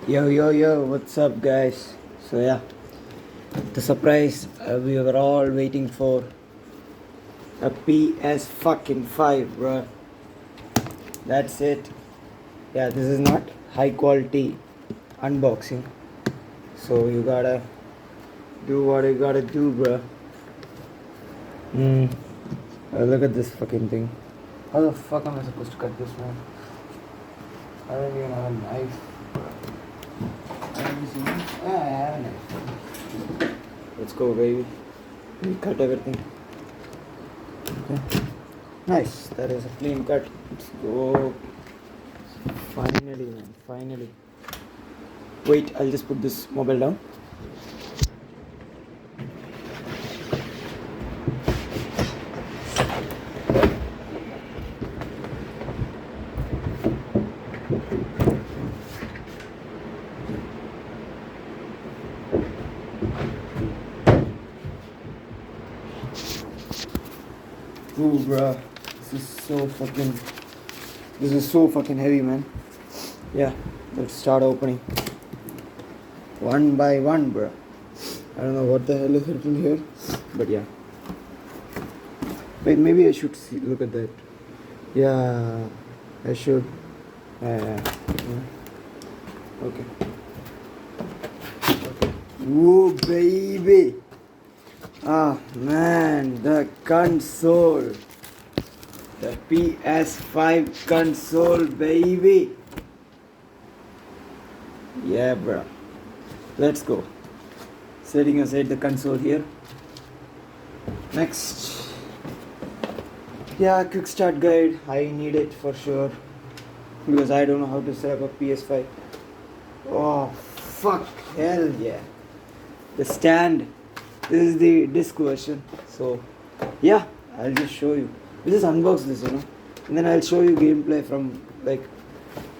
Yo, yo, yo, what's up, guys? So, yeah, the surprise we were all waiting for a PS fucking 5, bro. That's it. Yeah, this is not high quality unboxing. So, you gotta do what you gotta do, bro. Hmm. Look at this fucking thing. How the fuck am I supposed to cut this, man? I don't even have a knife. I have a knife. Let's go, baby. We cut everything. Okay. Nice. That is a clean cut. Let's go. Finally, man. Finally. Wait, I'll just put this mobile down. Ooh, bruh. This is so fucking heavy, man. Yeah. Let's start opening. One by one, bruh. I don't know what the hell is written here. But yeah. Wait, maybe I should see. Look at that. Yeah. I should. Yeah. Okay. Whoa, baby. Ah, man. The console. The PS5 console, baby. Yeah, bro. Let's go. Setting aside the console here. Next. Yeah, quick start guide. I need it for sure. Because I don't know how to set up a PS5. Oh, fuck. Hell yeah. The stand. This is the disc version. So, yeah, I'll just show you. We'll just unbox this, and then I'll show you gameplay from like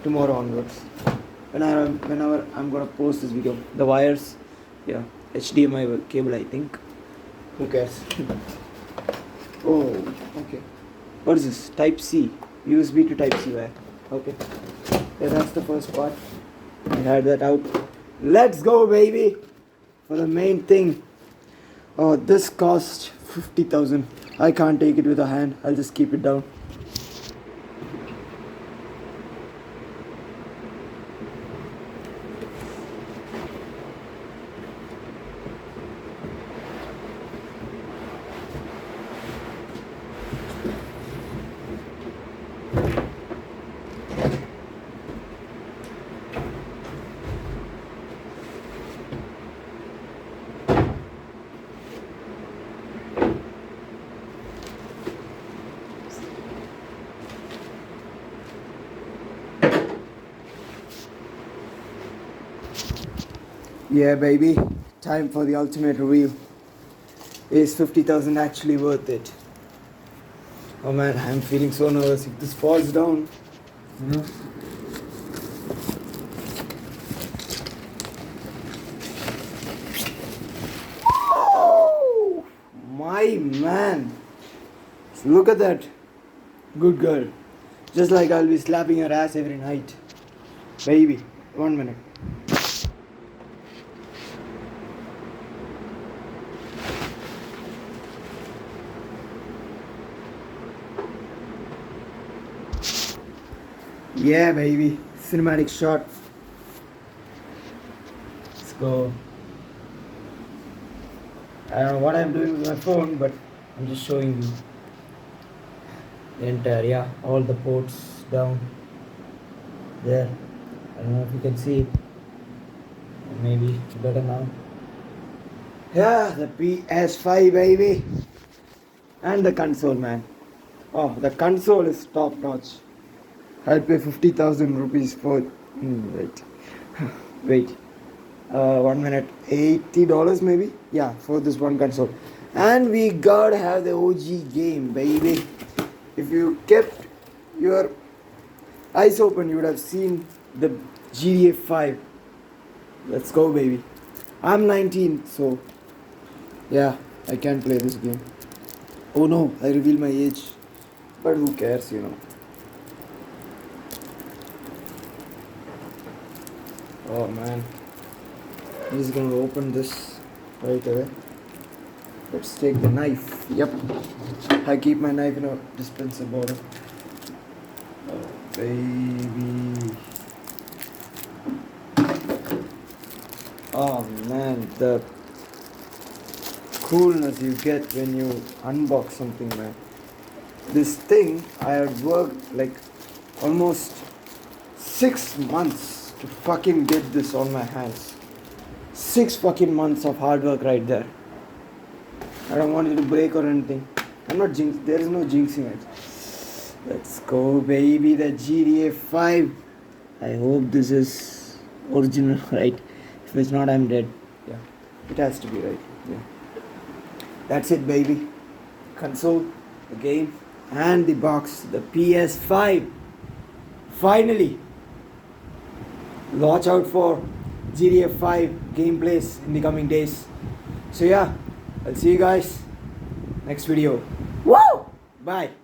tomorrow onwards. Whenever I'm gonna post this video. The wires, yeah, HDMI cable, I think. Who cares? Oh, okay. What is this? Type C. USB to Type C wire. Okay. Yeah, that's the first part. I had that out. Let's go, baby! For the main thing. Oh, this cost 50,000. I can't take it with a hand. I'll just keep it down. Yeah, baby. Time for the ultimate reveal. Is 50,000 actually worth it? Oh man, I'm feeling so nervous. If this falls down, you know. Oh, my man. Look at that. Good girl. Just like I'll be slapping her ass every night. Baby, 1 minute. Yeah, baby. Cinematic shot. Let's go. I don't know what I'm doing with my phone, but I'm just showing you the entire, yeah, all the ports down there. I don't know if you can see it. Maybe it's better now. Yeah, the PS5, baby. And the console, man. Oh, the console is top notch. I'll pay 50,000 rupees for. Wait. Wait. 1 minute. $80 maybe? Yeah, for this one console. And we gotta have the OG game, baby. If you kept your eyes open, you would have seen the GTA 5. Let's go, baby. I'm 19, so yeah, I can't play this game. Oh no, I reveal my age. But who cares, Oh man, I'm just gonna open this right away. Let's take the knife. Yep, I keep my knife in a dispenser bottle. Oh baby. Oh man, the coolness you get when you unbox something, man. This thing I had worked like almost 6 months to fucking get this on my hands. 6 fucking months of hard work right there. I don't want it to break or anything. I'm not there is no jinxing it. Let's go, baby, the GTA 5. I hope this is original, right? If it's not, I'm dead. Yeah, it has to be right. Yeah. That's it, baby. Console, the game, and the box, the ps5. Finally. Watch out for GTA 5 gameplays in the coming days. So yeah, I'll see you guys next video. Woo! Bye.